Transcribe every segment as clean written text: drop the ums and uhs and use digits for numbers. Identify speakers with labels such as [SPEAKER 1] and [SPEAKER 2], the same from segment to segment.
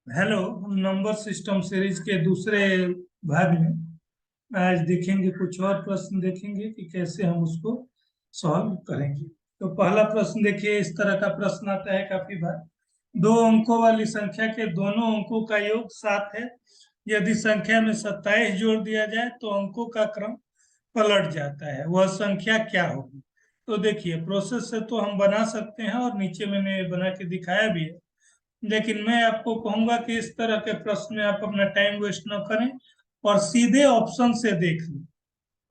[SPEAKER 1] Hello. हम number system series के दूसरे भाग में आज देखेंगे, कुछ और प्रश्न देखेंगे कि कैसे हम उसको सॉल्व करेंगे। तो पहला प्रश्न देखिए, इस तरह का प्रश्न आता है काफी बार। दो अंकों वाली संख्या के दोनों अंकों का योग 7 है। यदि संख्या में 27 जोड़ दिया जाए तो अंकों का क्रम पलट जाता है, वह संख्या क्या होगी। तो देखिए, प्रोसेस से तो हम बना सकते हैं और नीचे मैंने बना के दिखाया भी है, लेकिन मैं आपको कहूंगा कि इस तरह के प्रश्न में आप अपना टाइम वेस्ट न करें और सीधे ऑप्शन से देख लें।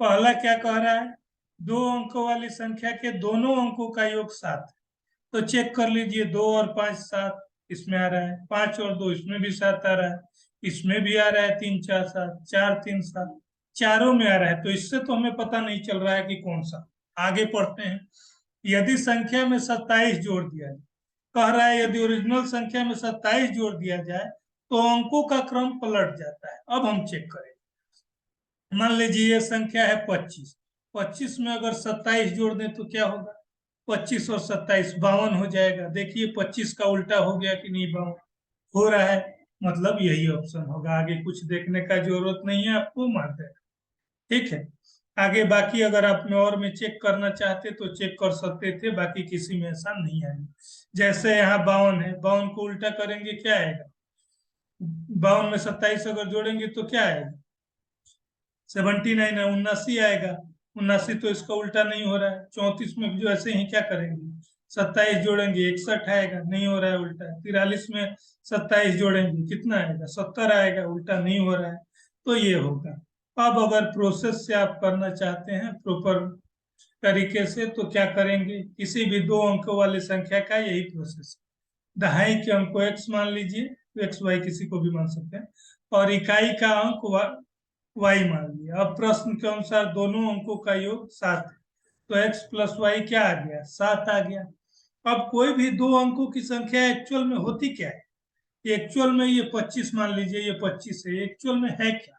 [SPEAKER 1] पहला क्या कह रहा है, दो अंकों वाली संख्या के दोनों अंकों का योग 7 है। तो चेक कर लीजिए, 2 और 5 7, इसमें आ रहा है। 5 और 2, इसमें भी 7 आ रहा है। इसमें भी आ रहा है 3 4 7, 4 3 7, चारों में आ रहा है। तो इससे तो हमें पता नहीं चल रहा है कि कौन सा। आगे पढ़ते हैं। यदि संख्या में 27 जोड़ दिया जाए, कह रहा है यदि ओरिजिनल संख्या में 27 जोड़ दिया जाए तो अंकों का क्रम पलट जाता है। अब हम चेक करें। मान लीजिए ये संख्या है 25। 25 में अगर 27 जोड़ दें तो क्या होगा? 25 और 27 52 हो जाएगा। देखिए 25 का उल्टा हो गया कि नहीं, 52 हो रहा है। मतलब यही ऑप्शन होगा। आगे कुछ देखने का जरूरत नहीं है, आपको मार देना। ठीक है। आगे बाकी अगर आप में और में चेक करना चाहते तो चेक कर सकते थे, बाकी किसी में ऐसा नहीं आएगा। जैसे यहाँ 52 है, 52 को उल्टा करेंगे क्या आएगा? 52 में 27 अगर जोड़ेंगे तो क्या आएगा? 79 है, 79 आएगा। 79 तो इसका उल्टा नहीं हो रहा है। 34 में जो ऐसे ही क्या करेंगे, 27 जोड़ेंगे 61 आएगा, नहीं हो रहा है उल्टा। 43 में 27 जोड़ेंगे कितना आएगा? 70 आएगा, उल्टा नहीं हो रहा है। तो ये होगा। अब अगर प्रोसेस से आप करना चाहते हैं प्रॉपर तरीके से तो क्या करेंगे, किसी भी दो अंकों वाली संख्या का यही प्रोसेस है। दहाई के अंक को x मान लीजिए, एक्स वाई किसी को भी मान सकते हैं, और इकाई का अंक वाई मान लिया। अब प्रश्न के अनुसार दोनों अंकों का योग 7 है, तो x प्लस वाई क्या आ गया? 7 आ गया। अब कोई भी दो अंकों की संख्या एक्चुअल में होती क्या है? एक्चुअल में ये 25 मान लीजिए, ये 25 है, एक्चुअल में है क्या?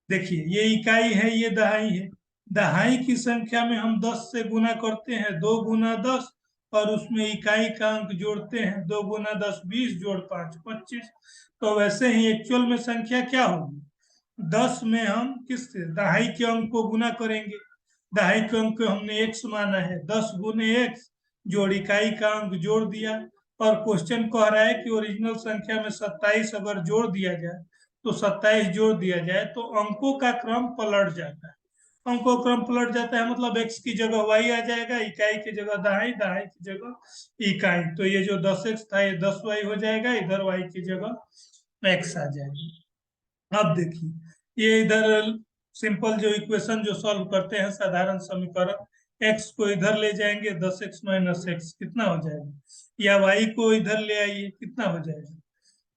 [SPEAKER 1] देखिए, ये इकाई है, ये दहाई है। दहाई की संख्या में हम 10 से गुना करते हैं, 2 गुना 10, और उसमें इकाई का अंक जोड़ते हैं। 2 गुना 10 20, जोड़ 5 25। तो वैसे ही एक्चुअल में संख्या क्या होगी? 10 में हम किससे दहाई के अंक को गुना करेंगे। दहाई के अंक को हमने एक्स माना है, 10 गुने एक्स जोड़ इकाई का अंक जोड़ दिया। और क्वेश्चन कह रहा है कि ओरिजिनल संख्या में 27 अगर जोड़ दिया जाए तो 27 जोड़ दिया जाए तो अंकों का क्रम पलट जाता है। अंकों का क्रम पलट जाता है मतलब एक्स की जगह वाई आ जाएगा, इकाई की जगह दहाई, दहाई की जगह इकाई। तो ये जो 10x था ये 10y हो जाएगा, इधर y की जगह x आ जाएगी। अब देखिए, ये इधर सिंपल जो इक्वेशन जो सॉल्व करते हैं, साधारण समीकरण, x को इधर ले जाएंगे, 10x - x कितना हो जाएगा, या y को इधर ले आइए, कितना हो जाएगा।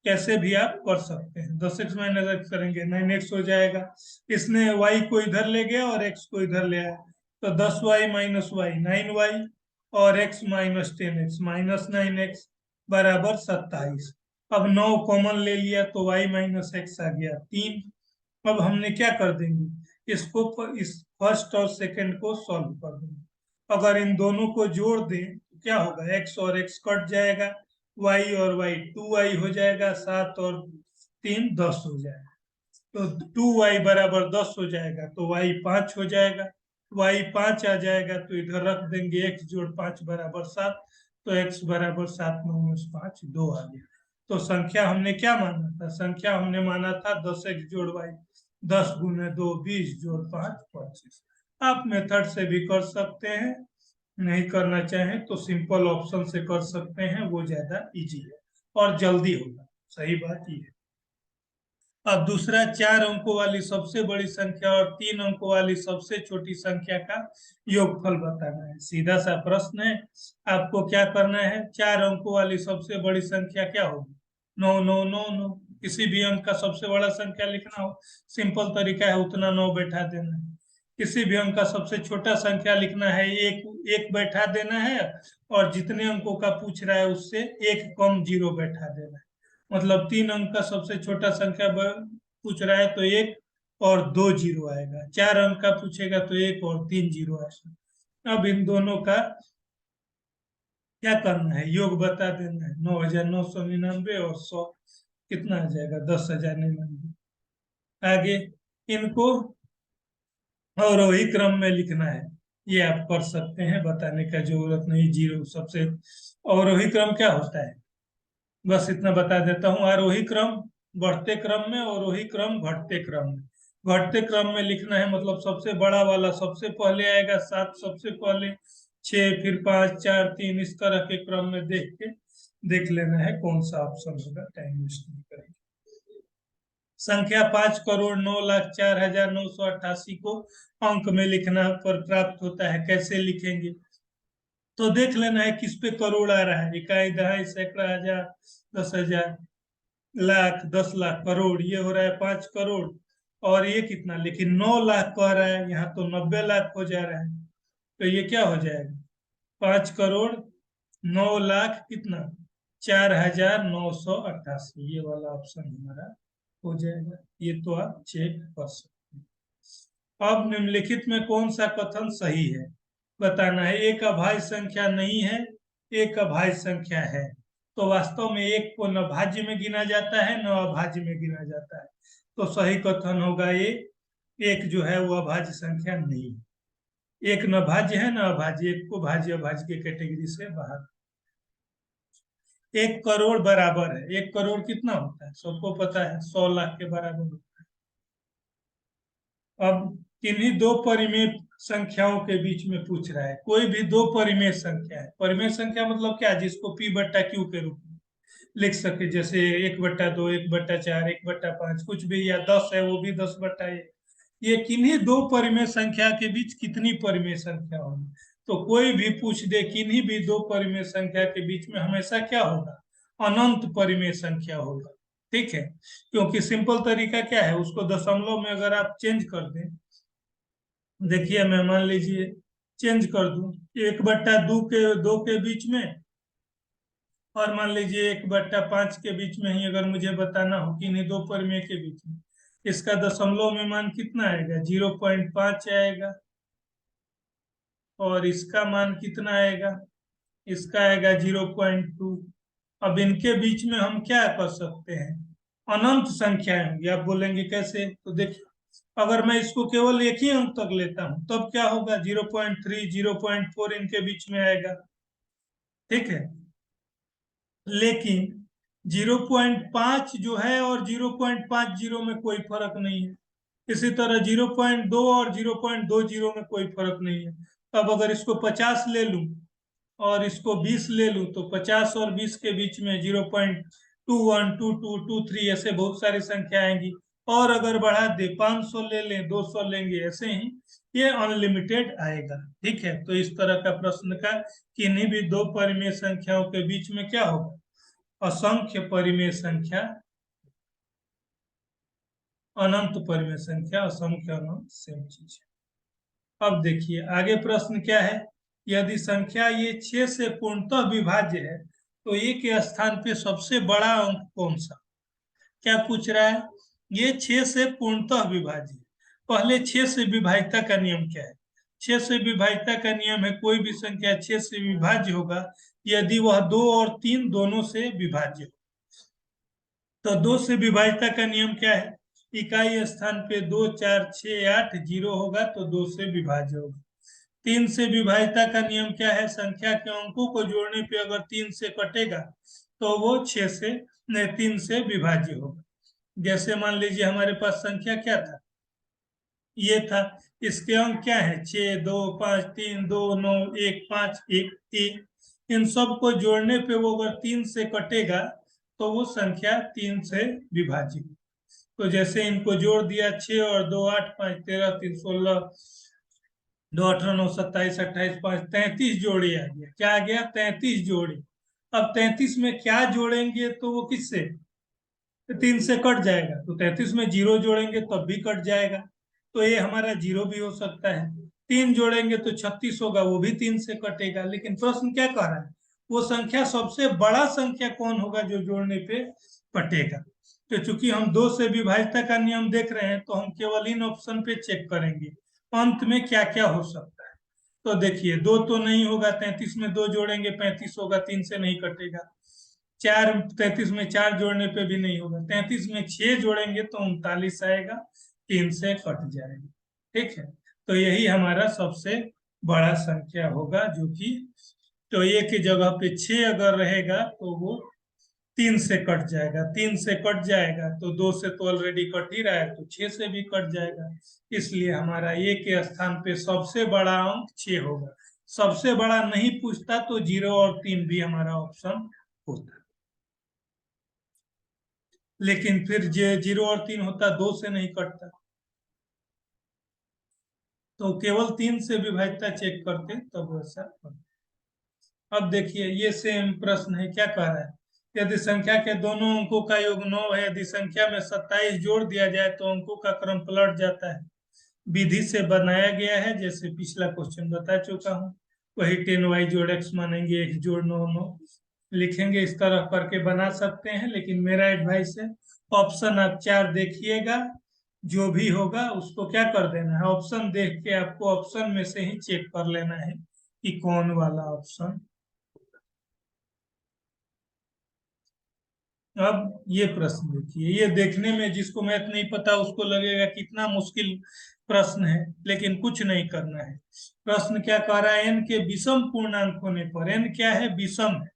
[SPEAKER 1] कैसे भी आप कर सकते हैं। 10x - x करेंगे 9x हो जाएगा। इसने y को इधर ले गया और x को इधर ले आया, तो 10y - y 9y, और x - 10x बराबर 27। अब 9 कॉमन ले लिया तो y - x आ गया 3। अब हमने क्या कर देंगे, इस फर्स्ट और सेकंड को सॉल्व कर देंगे। अगर इन दोनों को जोड़ दें तो क्या होगा, x और x कट जाएगा, y और y 2y हो जाएगा, 7 और 3 10 हो जाएगा। तो 2y बराबर 10 हो जाएगा, तो y 5 हो जाएगा। y 5 आ जाएगा तो इधर रख देंगे, x जोड़ 5 बराबर 7। तो x बराबर 7 9 में 5 2 आ गया। तो संख्या हमने क्या माना था? संख्या हमने माना था 10x जोड़ y, 10 गुने 2 20, जोड़ 5 25। आप मेथड से भी कर सकते हैं, नहीं करना चाहें तो सिंपल ऑप्शन से कर सकते हैं, वो ज्यादा इजी है और जल्दी होगा। सही बात ये है। अब दूसरा, 4 अंकों वाली सबसे बड़ी संख्या और 3 अंकों वाली सबसे छोटी संख्या का योगफल बताना है। सीधा सा प्रश्न है। आपको क्या करना है, 4 अंकों वाली सबसे बड़ी संख्या क्या होगी? 9 9 9 9। किसी भी अंक का सबसे बड़ा संख्या लिखना हो, सिंपल तरीका है, उतना 9 बैठा देना है। किसी भी अंक का सबसे छोटा संख्या लिखना है, एक एक बैठा देना है, और जितने अंकों का पूछ रहा है उससे एक कम जीरो बैठा देना है। मतलब 3 अंक का सबसे छोटा संख्या पूछ रहा है तो एक और 2 जीरो आएगा। 4 अंक का पूछेगा तो एक और 3 जीरो आएगा। अब इन दोनों का क्या करना है, योग बता देना है, 9,999 और 100। कितना आ जाएगा 10,099। आगे इनको अवरोही क्रम में लिखना है, ये आप कर सकते हैं, बताने का जरूरत नहीं। जीरो सबसे अवरोही क्रम क्या होता है, बस इतना बता देता हूँ। आरोही क्रम बढ़ते क्रम में, अवरोही क्रम घटते क्रम में। घटते क्रम में लिखना है मतलब सबसे बड़ा वाला सबसे पहले आएगा, 7 सबसे पहले, 6 फिर 5 4 3, इस तरह के क्रम में देख लेना है कौन सा ऑप्शन होगा। टाइम वेस्ट नहीं करेंगे। संख्या 5,09,04,988 को अंक में लिखना पर प्राप्त होता है, कैसे लिखेंगे तो देख लेना है किस पे करोड़ आ रहा है। इकाई, दहाई, सैकड़ा, हजार, 10,000, लाख, 10 लाख, करोड़, ये हो रहा है 5 करोड़। और ये कितना, लेकिन 9 लाख कह रहा है, यहाँ तो 90 लाख हो जा रहा है। तो ये क्या हो जाएगा, 5 करोड़ 9 लाख कितना, 4,988, ये वाला ऑप्शन हमारा हो जाएगा। ये तो आप चेक कर सकते हैं। अब निम्नलिखित में कौन सा कथन सही है बताना है। एक अभाज्य संख्या नहीं है, एक अभाज्य संख्या है। तो वास्तव में एक को न भाज्य में गिना जाता है न अभाज्य में गिना जाता है। तो सही कथन होगा ये, एक जो है वो अभाज्य संख्या नहीं है। एक न भाज्य है न अभाज्य, एक को भाज्य अभाज्य के कैटेगरी से बाहर। 1 करोड़ बराबर है, 1 करोड़ कितना होता है सबको पता है, 100 लाख के बराबर होता है। अब किन्हीं दो परिमेय संख्याओं के बीच में पूछ रहा है, कोई भी दो परिमेय संख्या है। परिमेय संख्या मतलब क्या, जिसको पी बट्टा क्यू के रूप में लिख सके, जैसे 1/2, 1/4, 1/5, कुछ भी, या 10 है वो भी 10/1। ये किन्हीं दो परिमेय संख्या के बीच कितनी परिमेय संख्या होगी। तो कोई भी पूछ दे किन्हीं भी दो परिमेय संख्या के बीच में, हमेशा क्या होगा, अनंत परिमेय संख्या होगा। ठीक है, क्योंकि सिंपल तरीका क्या है, उसको दशमलव में अगर आप चेंज कर दें, देखिए मैं मान लीजिए चेंज कर दूं 1/2 के बीच में, और मान लीजिए 1/5 के बीच में ही अगर मुझे बताना हो कि नहीं दो परिमेय के बीच में, इसका दशमलव में मान कितना आएगा, 0.5 आएगा। और इसका मान कितना आएगा, इसका आएगा 0.2। अब इनके बीच में हम क्या कर सकते हैं, अनंत संख्याएं होंगी। आप बोलेंगे कैसे, तो देखिए अगर मैं इसको केवल एक ही अंक तक लेता हूं तब क्या होगा, 0.3 0.4 इनके बीच में आएगा। ठीक है, लेकिन 0.5 जो है और 0.50 में कोई फर्क नहीं है। इसी तरह 0.2 और 0.20 में कोई फर्क नहीं है। अब अगर इसको 50 ले लूं और इसको 20 ले लूं, तो 50 और 20 के बीच में 0.21 22 23 ऐसे बहुत सारी संख्या आएंगी। और अगर बढ़ा दे 500 ले लें, 200 लेंगे, ऐसे ही ये अनलिमिटेड आएगा। ठीक है, तो इस तरह का प्रश्न का किन्हीं भी दो परिमेय संख्याओं के बीच में क्या होगा, असंख्य परिमेय संख्या, अनंत परिमेय संख्या, असंख्य अनंत सेम चीज है। अब देखिए आगे प्रश्न क्या है, यदि संख्या ये 6 से पूर्णतः विभाज्य है तो ये के स्थान पे सबसे बड़ा अंक कौन सा। क्या पूछ रहा है, ये 6 से पूर्णतः विभाज्य है। पहले 6 से विभाज्यता का नियम क्या है, 6 से विभाज्यता का नियम है कोई भी संख्या 6 से विभाज्य होगा यदि वह 2 और 3 दोनों से विभाज्य हो। तो 2 से विभाज्यता का नियम क्या है, इकाई स्थान पे 2 4 6 8 0 होगा तो 2 से विभाज्य होगा। 3 से विभाज्यता का नियम क्या है, संख्या के अंकों को जोड़ने पे अगर 3 से कटेगा तो वो 6 से 3 से विभाज्य होगा। जैसे मान लीजिए हमारे पास संख्या क्या था, ये था, इसके अंक क्या है, 6 2 5 3 2 9 1 5 1 1। इन सब को जोड़ने पे वो अगर 3 से कटेगा तो वो संख्या 3 से विभाजित। तो जैसे इनको जोड़ दिया, 6 और 2 8 5 13 3 16, 2 18 9 27 28 5 33 जोड़ी आ गया। क्या आ गया, 33 जोड़ी। अब 33 में क्या जोड़ेंगे तो वो किससे, 3 से कट जाएगा, तो 33 में 0 जोड़ेंगे तब भी कट जाएगा, तो ये हमारा 0 भी हो सकता है। 3 जोड़ेंगे तो 36 होगा, वो भी 3 से कटेगा। लेकिन प्रश्न क्या कह रहा है, वो संख्या सबसे बड़ा संख्या कौन होगा जो जोड़ने पे कटेगा। तो चूंकि हम 2 से विभाज्यता का नियम देख रहे हैं तो हम केवल इन ऑप्शन पे चेक करेंगे अंत में क्या क्या हो सकता है। तो देखिए 2 तो नहीं होगा, 33 में 2 जोड़ेंगे 35 होगा, 3 से नहीं कटेगा। 4 33 में 4 जोड़ने पे भी नहीं होगा, 33 में 6 जोड़ेंगे तो 39 आएगा, 3 से कट जाएगा। ठीक है, तो यही हमारा सबसे बड़ा संख्या होगा, जो कि तो ए की जगह पे 6 अगर रहेगा तो वो 3 से कट जाएगा, 3 से कट जाएगा तो 2 से तो ऑलरेडी कट ही रहा है, तो 6 से भी कट जाएगा। इसलिए हमारा ए के स्थान पे सबसे बड़ा अंक 6 होगा। सबसे बड़ा नहीं पूछता तो 0 और 3 भी हमारा ऑप्शन होता, लेकिन फिर 0 और 3 होता 2 से नहीं कटता, तो केवल 3 से विभाज्यता चेक करते तब वैसा करते। अब देखिए ये सेम प्रश्न है, क्या कह रहा है, यदि संख्या के दोनों अंकों का योग 9 है, यदि संख्या में 27 जोड़ दिया जाए तो अंकों का क्रम पलट जाता है। विधि से बनाया गया है, जैसे पिछला क्वेश्चन बता चुका हूँ। वही 10y जोड़ x मानेंगे, x जोड़ 9 9 लिखेंगे, इस तरह करके बना सकते हैं। लेकिन मेरा एडवाइस है, ऑप्शन आप 4 देखिएगा, जो भी होगा उसको क्या कर देना है, ऑप्शन देख के आपको ऑप्शन में से ही चेक कर लेना है कि कौन वाला ऑप्शन। अब ये प्रश्न देखिए, ये देखने में जिसको मैथ नहीं पता उसको लगेगा कितना मुश्किल प्रश्न है, लेकिन कुछ नहीं करना है। प्रश्न क्या कह रहा है, n के विषम पूर्णांक होने पर, n क्या है, विषम है।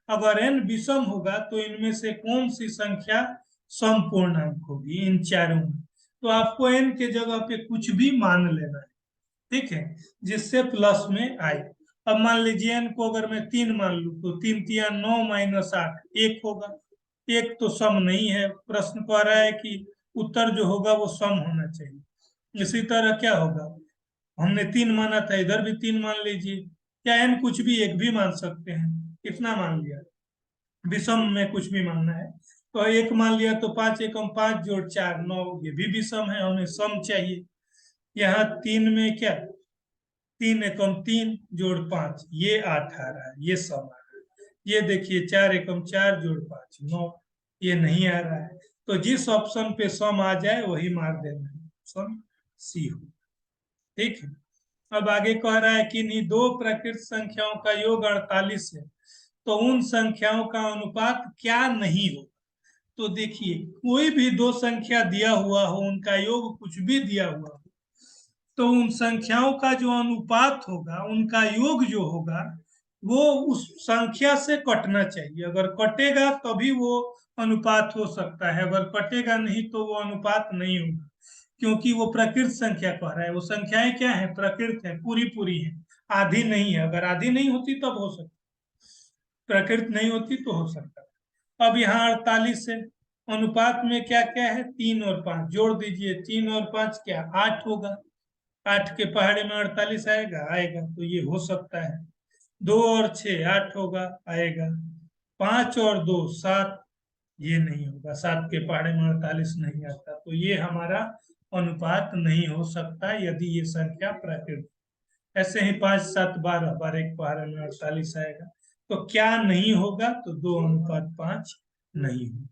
[SPEAKER 1] अगर n विषम होगा तो इनमें से कौन सी संख्या सम पूर्णांक होगी इन चारों में। तो आपको n के जगह पे कुछ भी मान लेना है, ठीक है, जिससे प्लस में आए। अब मान लीजिए n को अगर मैं 3 मान लू तो 3 तिया 9 माइनस 8 1 होगा। एक तो सम नहीं है, प्रश्न कह रहा है कि उत्तर जो होगा वो सम होना चाहिए। इसी तरह क्या होगा, हमने 3 माना था, इधर भी 3 मान लीजिए, क्या n कुछ भी एक भी मान सकते हैं, कितना मान लिया, विषम में कुछ भी मानना है तो एक मान लिया, तो 5 एकम 5 जोड़ 4 9, ये भी विषम है, हमें सम चाहिए। यहाँ 3 में क्या, 3 एकम 3 जोड़ 5, ये 8 आ रहा है, ये सम आ रहा है। ये देखिए 4 एकम 4 जोड़ 5 9, ये नहीं आ रहा है। तो जिस ऑप्शन पे सम आ जाए वही मार देना है, ऑप्शन सी हो। ठीक है, अब आगे कह रहा है कि नहीं दो प्रकृत संख्याओं का योग 48 है, तो उन संख्याओं का अनुपात क्या नहीं हो। तो देखिए कोई भी दो संख्या दिया हुआ हो, उनका योग कुछ भी दिया हुआ हो, तो उन संख्याओं का जो अनुपात होगा, उनका योग जो होगा, वो उस संख्या से कटना चाहिए। अगर कटेगा तभी वो अनुपात हो सकता है, अगर कटेगा नहीं तो वो अनुपात नहीं होगा, क्योंकि वो प्रकृत संख्या कह रहा है। वो संख्याएं क्या है, प्रकृत है, पूरी पूरी है, आधी नहीं है। अगर आधी नहीं होती तब हो सकता, प्रकृत नहीं होती तो हो सकता। अब यहाँ 48 है, अनुपात में क्या क्या है, 3 और 5 जोड़ दीजिए, 3 और 5 क्या 8 होगा, 8 के पहाड़े में 48 आएगा, आएगा, तो ये हो सकता है। 2 और 6 8 होगा, आएगा। 5 और 2 7, ये नहीं होगा, 7 के पहाड़े में 48 नहीं आता, तो ये हमारा अनुपात नहीं हो सकता यदि ये संख्या प्राकृतिक। ऐसे ही 5 7 12, 12 के पहाड़े में 48 आएगा। तो क्या नहीं होगा, तो 2:5 नहीं होगा।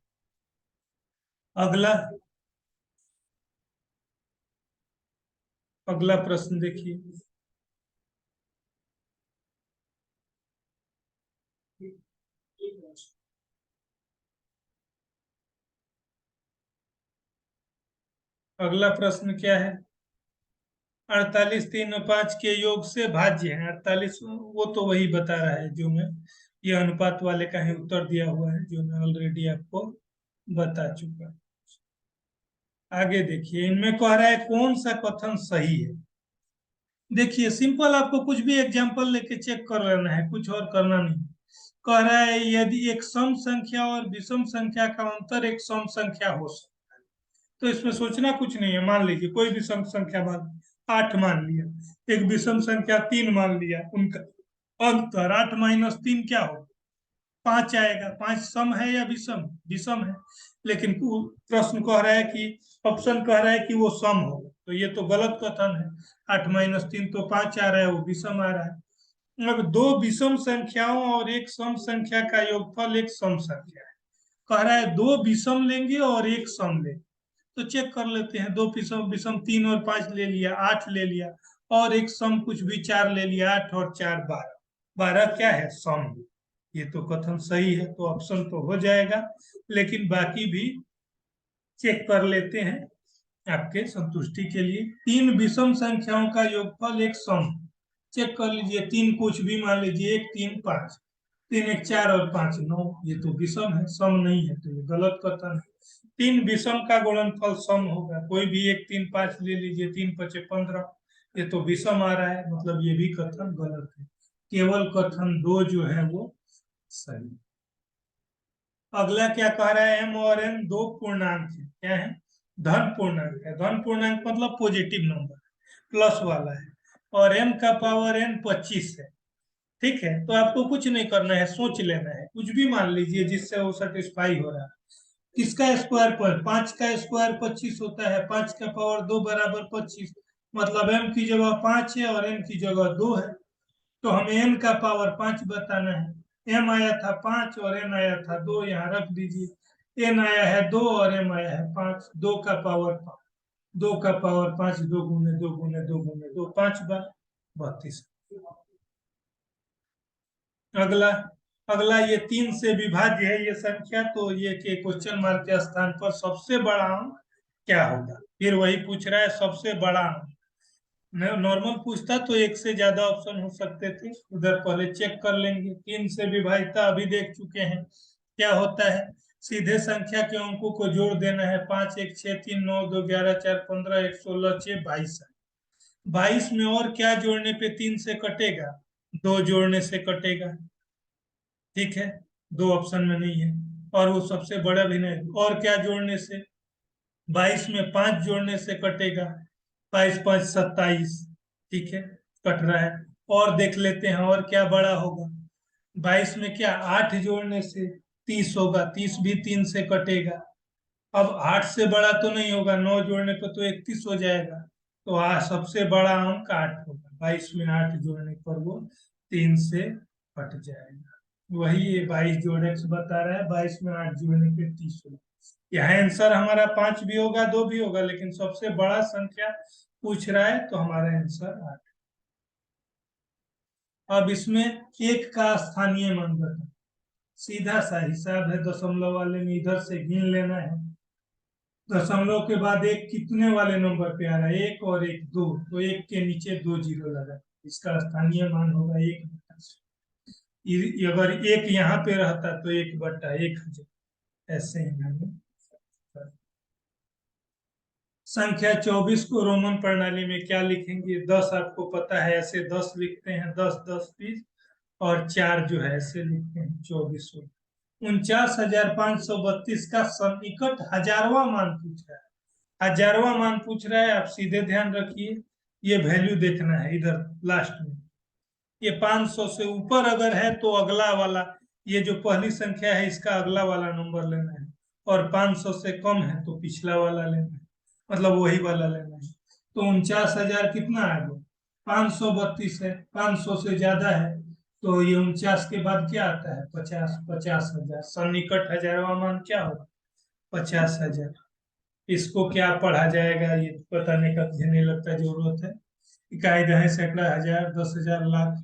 [SPEAKER 1] अगला, अगला प्रश्न देखिए, अगला प्रश्न क्या है, 48 3 और 5 के योग से भाज्य है 48, वो तो वही बता रहा है जो मैं, ये अनुपात वाले का ही उत्तर दिया हुआ है, जो मैं ऑलरेडी आपको बता चुका। आगे देखिए, इनमें कह रहा है कौन सा कथन सही है। देखिए सिंपल, आपको कुछ भी एग्जांपल लेके चेक कर लेना है, कुछ और करना नहीं। कह रहा है यदि एक सम संख्या और विषम संख्या का अंतर एक सम संख्या हो सकता है, तो इसमें सोचना कुछ नहीं है। मान लीजिए कोई भी सम संख्या मान, 8 मान लिया, एक विषम संख्या 3 मान लिया, उनका अंतर 8 माइनस 3 क्या हो, 5 आएगा। 5 सम है या विषम, विषम है, लेकिन प्रश्न कह रहा है कि, ऑप्शन कह रहा है कि वो सम हो, तो ये तो गलत कथन है। 8 माइनस 3 तो 5 आ रहा है, वो विषम आ रहा है। अब दो विषम संख्याओं और एक सम संख्या का योगफल एक सम संख्या है। कह रहा है दो विषम लेंगे और एक सम लेंगे, तो चेक कर लेते हैं। दो विषम, विषम 3 और 5 ले लिया, 8 ले लिया, और एक सम कुछ भी 4 ले लिया, 8 और 4 12, 12 क्या है, सम। ये तो कथन सही है, तो ऑप्शन तो हो जाएगा, लेकिन बाकी भी चेक कर लेते हैं आपके संतुष्टि के लिए। तीन विषम संख्याओं का योगफल एक सम। चेक कर लीजिए, तीन कुछ भी मान लीजिए, एक तीन पांच, तीन एक चार और पांच नौ, ये तो विषम है, सम नहीं है, तो ये गलत कथन है। तीन विषम का गुणनफल सम होगा, कोई भी एक तीन पांच ले लीजिए, तीन पचे 15, ये तो विषम आ रहा है, मतलब ये भी कथन गलत है। केवल कथन दो जो है वो सही। अगला क्या कह रहा है, एम और एन दो पूर्णांक है, क्या है, धन पूर्णांक है। धन पूर्णांक मतलब पॉजिटिव नंबर, प्लस वाला है, और एम का पावर एन 25 है। ठीक है, तो आपको कुछ नहीं करना है, सोच लेना है, कुछ भी मान लीजिए जिससे वो सेटिस्फाई हो रहा है। किसका स्क्वायर पर 5 का स्क्वायर 25 होता है, 5 का पावर 2 बराबर 25, मतलब एम की जगह 5 है और एन की जगह 2 है, तो हमें एन का पावर 5 बताना है। एम आया था 5 और एन आया था 2, यहाँ रख दीजिए। एन आया है 2 और एम आया है 5, 2 का पावर 5, 2 का पावर 5, 2 गुने 2 गुने 2 गुने 2, 5 बार 32। अगला, अगला ये 3 से विभाज्य है ये संख्या, तो ये के क्वेश्चन मार्क के स्थान पर सबसे बड़ा अंक क्या होगा। फिर वही पूछ रहा है सबसे बड़ा अंक। नॉर्मल पूछता तो एक से ज्यादा ऑप्शन हो सकते थे, उधर पहले चेक कर लेंगे। 3 से विभाज्यता अभी देख चुके हैं, क्या होता है, सीधे संख्या के अंकों को जोड़ देना है। 5 1 6 3 9 2 11 4 15 1 16 6 22 है। 22 में और क्या जोड़ने पे 3 से कटेगा, 2 जोड़ने से कटेगा। ठीक है, दो ऑप्शन में नहीं है, और वो सबसे बड़ा भी नहीं, और क्या जोड़ने से, 22 में 5 जोड़ने से कटेगा, 22 5 27। ठीक है, कट रहा है। और देख लेते हैं और क्या बड़ा होगा, 22 में क्या 8 जोड़ने से 30 होगा, 30 भी 3 से कटेगा। अब 8 से बड़ा तो नहीं होगा, 9 जोड़ने पर तो 31 हो जाएगा, तो सबसे बड़ा अंक 8 होगा। 22 में 8 जोड़ने पर वो 3 से कट जाएगा। वही ये 22 जोड़ एक्स बता रहा है, 22 में 8 जोड़ने पे 30 होगा। यहाँ आंसर हमारा 5 भी होगा, 2 भी होगा, लेकिन सबसे बड़ा संख्या पूछ रहा है, तो हमारा आंसर 8। अब इसमें एक का स्थानीय मान बता, सीधा सा हिसाब है, दशमलव वाले में इधर से गिन लेना है। दशमलव के बाद एक कितने वाले नंबर पे आ रहा है, एक और एक दो, तो एक के नीचे 2 जीरो लगा, इसका स्थानीय मान होगा 1/। अगर एक यहाँ पे रहता तो 1/1000, ऐसे ही हमें। संख्या 24 को रोमन प्रणाली में क्या लिखेंगे, 10 आपको पता है, ऐसे 10 लिखते हैं, 10 10 20, और 4 जो है ऐसे लिखते हैं 24। 49,532 का सन्निकट हजारवा मान पूछ रहा है, हजारवा मान पूछ रहा है। आप सीधे ध्यान रखिए, ये वैल्यू देखना है इधर लास्ट में। ये 500 से ऊपर अगर है तो अगला वाला, ये जो पहली संख्या है इसका अगला वाला नंबर लेना है, और 500 से कम है तो पिछला वाला लेना है, मतलब वही वाला लेना है। तो 49,000 कितना आ गया, 532 है, 500 से ज्यादा है, तो ये 49 के बाद क्या आता है 50, 50,000। सन्निकट हजारवा मान क्या होगा, 50,000। इसको क्या पढ़ा जाएगा ये बताने का मुझे नहीं लगता जरूरत है। इकाई दहाई सैकड़ा हजार 10,000 लाख,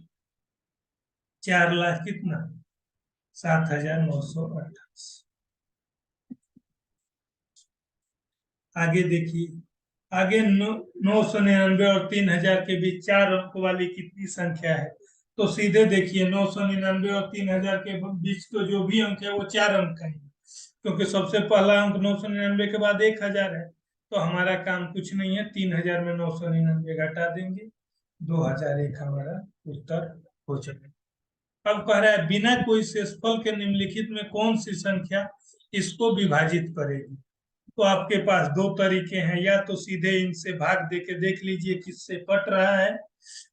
[SPEAKER 1] 4 लाख कितना, 7,928। आगे देखिए, आगे 999 और 3,000 के बीच 4 अंक वाली कितनी संख्या है, तो सीधे देखिए 999 और 3,000 के बीच तो जो भी अंक है वो 4 अंक का ही है, क्योंकि सबसे पहला अंक 999 के बाद 1,000 है, तो हमारा काम कुछ नहीं है, 3,000 में 999 घटा देंगे, 2,001 हमारा उत्तर हो जाएगा। अब कह रहा है बिना कोई शेषफल के निम्नलिखित में कौन सी संख्या इसको विभाजित करेगी। तो आपके पास दो तरीके हैं, या तो सीधे इनसे भाग दे के देख लीजिए किससे कट रहा है,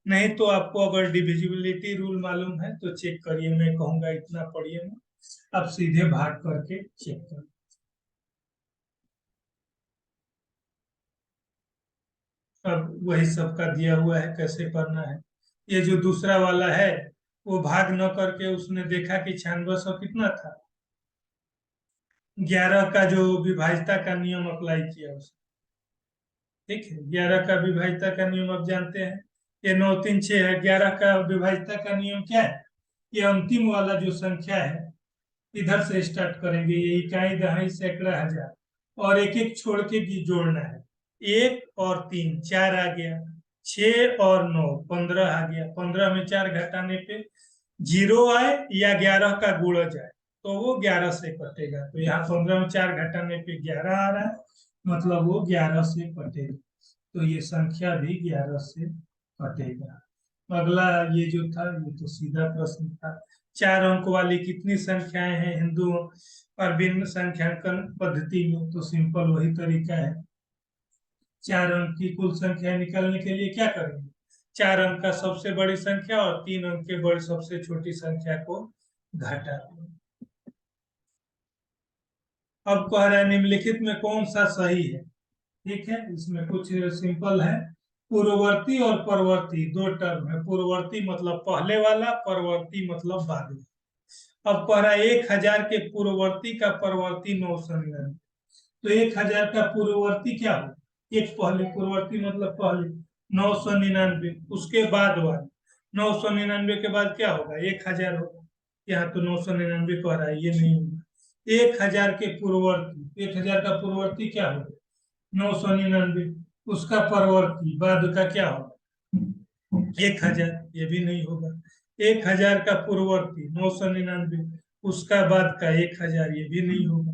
[SPEAKER 1] नहीं तो आपको अगर डिविजिबिलिटी रूल मालूम है तो चेक करिए, मैं कहूंगा इतना पढ़िए ना, आप सीधे भाग करके चेक कर। अब वही सबका दिया हुआ है कैसे करना है। ये जो दूसरा वाला है वो भाग न करके उसने देखा कि 9600 कितना था, 11 का जो विभाज्यता का नियम अप्लाई किया उसने। ठीक है, 11 का विभाज्यता का नियम आप जानते हैं, ये 9 3 6 है, 11 का विभाज्यता का नियम क्या है, ये अंतिम वाला जो संख्या है इधर से स्टार्ट करेंगे, ये इकाई दहाई सैकड़ा हजार, और एक एक छोड़ के भी जोड़ना है। 1 और 3 4 आ गया, 6 और 9 15 आ गया, 15 में 4 घटाने पे 0 आए या 11 का गुणज आए तो वो 11 से कटेगा। तो यहाँ 15 में 4 घटाने पे 11 आ रहा है, मतलब वो 11 से कटेगा। तो ये संख्या भी 11 से कटेगा। अगला ये जो था ये तो सीधा प्रश्न था। 4 अंक वाली कितनी संख्याएं हैं हिंदुओं और भिन्न संख्यांकन पद्धति में? तो सिंपल वही तरीका है। 4 अंक की कुल संख्या निकालने के लिए क्या करेंगे? 4 अंक का सबसे बड़ी संख्या और 3 अंक के बड़ी सबसे छोटी संख्या को घटा दें। अब कह रहा है निम्नलिखित में कौन सा सही है? ठीक है, इसमें कुछ सिंपल है। पूर्ववर्ती और परवर्ती दो टर्म है। पूर्ववर्ती मतलब पहले वाला, परवर्ती मतलब बाद में। अब कह रहा है 1000 के पूर्ववर्ती का परवर्ती 999। तो 1000 का पूर्ववर्ती क्या हो? एक पहले, पूर्ववर्ती मतलब पहले 999, उसके बाद वाला 999 के बाद क्या होगा? 1000 होगा। यहाँ तो 999 कह रहा है, ये नहीं होगा। 1000 के पूर्ववर्ती, 1000 का पूर्ववर्ती क्या होगा? 999। उसका परवर्ती बाद का क्या होगा? 1000, ये भी नहीं होगा। 1000 का पूर्ववर्ती 999, उसका बाद का 1000, ये भी नहीं होगा।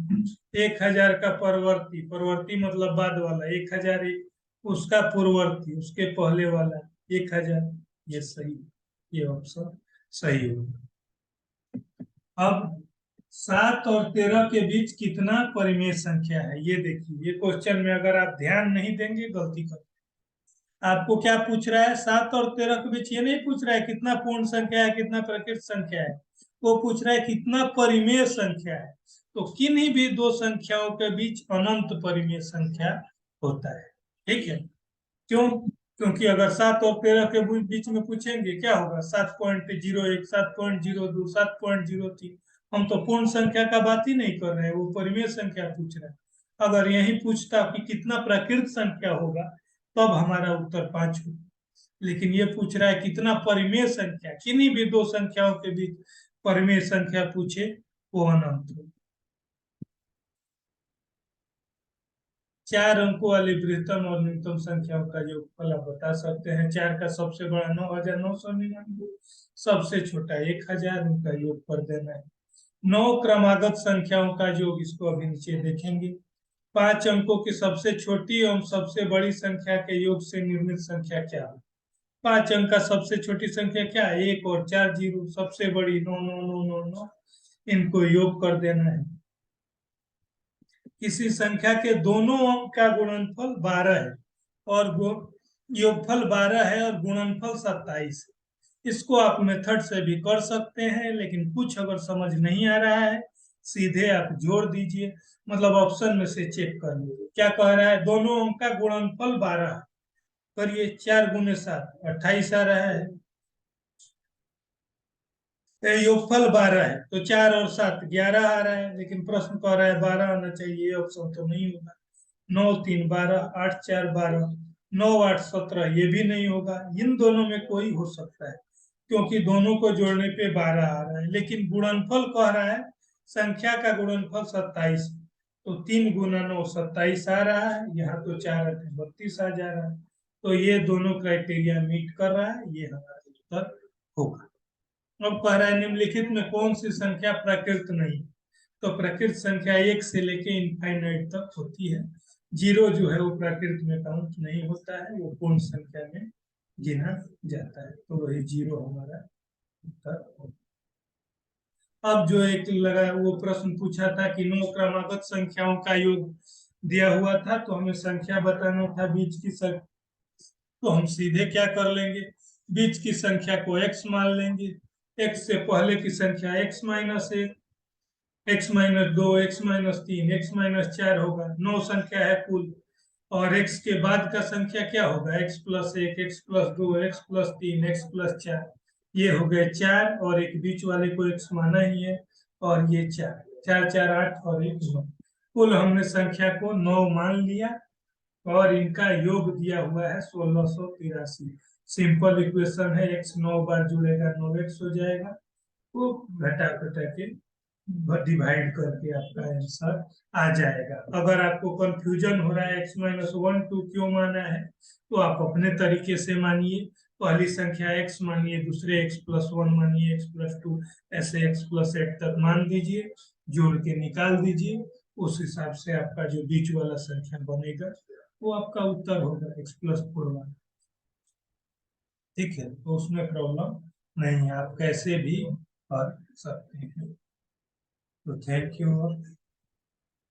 [SPEAKER 1] 1000 का परवर्ती, परवर्ती मतलब बाद वाला 1001, उसका पूर्ववर्ती उसके पहले वाला 1000, ये सही, ये ऑप्शन सही होगा। अब 7 और 13 के बीच कितना परिमेय संख्या है ये देखिए। ये क्वेश्चन में अगर आप ध्यान नहीं देंगे गलती कर। आपको क्या पूछ रहा है? 7 और 13 के बीच ये नहीं पूछ रहा है कितना पूर्ण संख्या है कितना प्रकृत संख्या है, वो पूछ रहा है कितना परिमेय संख्या है। तो किन्हीं भी दो संख्याओं के बीच अनंत परिमेय संख्या होता है। ठीक है, क्यों? क्योंकि अगर 7 और 13 के बीच में पूछेंगे क्या होगा? 7.01, 7.02, 7.03। हम तो पूर्ण संख्या का बात ही नहीं कर रहे हैं, वो परिमेय संख्या पूछ रहे हैं। अगर यही पूछता कि कितना प्राकृत संख्या होगा तब हमारा उत्तर 5 होगा। लेकिन ये पूछ रहा है कितना परिमेय संख्या, किन्हीं भी दो संख्याओं के बीच परिमेय संख्या पूछे वो अनंत हो। 4 अंकों वाली बृहत्तम और न्यूनतम संख्याओं का योगफल आप बता सकते हैं। 4 का सबसे बड़ा 9999, सबसे छोटा 1000, उनका योग कर देना है। 9 क्रमागत संख्याओं का योग, इसको अभी नीचे देखेंगे। 5 अंकों की सबसे छोटी एवं सबसे बड़ी संख्या के योग से निर्मित संख्या क्या है? 5 अंक का सबसे छोटी संख्या क्या है? 1 और 4 जीरो, सबसे बड़ी 99999, इनको योग कर देना है। किसी संख्या के दोनों अंक का गुणनफल 12 है और योगफल 12 है और गुणनफल 27 है। इसको आप मेथड से भी कर सकते हैं, लेकिन कुछ अगर समझ नहीं आ रहा है सीधे आप जोड़ दीजिए, मतलब ऑप्शन में से चेक कर लीजिए। क्या कह रहा है? दोनों अंक का गुणनफल 12 है, करिए 4 गुने 7 28 आ रहा है। योगफल 12 है तो 4 और 7 11 आ रहा है, लेकिन प्रश्न कह रहा है 12 आना चाहिए, ऑप्शन तो नहीं होगा। 9 3 12, 8 4 12, 9 8 17, ये भी नहीं होगा। इन दोनों में कोई हो सकता है क्योंकि दोनों को जोड़ने पे 12 आ रहा है, लेकिन गुणनफल कह रहा है संख्या का गुणनफल 27, तो 3 गुना 9 27 आ रहा है। यहाँ तो 4 8 32 आ जा रहा है। तो ये दोनों क्राइटेरिया मीट कर रहा है, ये हमारा उत्तर होगा। अब कह रहा है निम्नलिखित में कौन सी संख्या प्राकृत नहीं? तो प्राकृत संख्या 1 से लेके इनफाइनाइट तक होती है। 0 जो है वो प्राकृत में काउंट नहीं होता है, वो पूर्ण संख्या में गिना जाता है। तो वही 0 हमारा उत्तर होगा। अब जो एक लगा वो प्रश्न पूछा था कि 9 क्रमागत संख्याओं का योग दिया हुआ था, तो हमें संख्या बताना था बीच की संख्या। तो हम सीधे क्या कर लेंगे, बीच की संख्या को x मान लेंगे। x से पहले की संख्या x minus 1, x minus 2, x minus 3, x minus 4 होगा। 9 संख्या है कुल, और x के बाद का संख्या क्या होगा? x plus 1, x plus 2, x plus 3, x plus 4, ये हो गए 4, और एक बीच वाले को x माना ही है, और ये 4 4 4 8 और 1 9, कुल हमने संख्या को 9 मान लिया और इनका योग दिया हुआ है 1683। सिंपल इक्वेशन है, x 9 बार जुड़ेगा 9x हो जाएगा, वो घटा घटा के डिवाइड करके आपका आंसर आ जाएगा। अगर आपको कंफ्यूजन हो रहा है x-1 2 क्यों माना है, तो आप अपने तरीके से मानिए। पहली संख्या x मानिए, दूसरे x+1 मानिए, x+2, ऐसे x+8 तक मान दीजिए, जोड़ के निकाल दीजिए। उस हिसाब से आपका जो बीच वाला संख्या बनेगा वो आपका उत्तर होगा x+4 वाला। ठीक है, तो उसमें प्रॉब्लम नहीं है, आप कैसे भी कर सकते हैं। तो थैंक यू।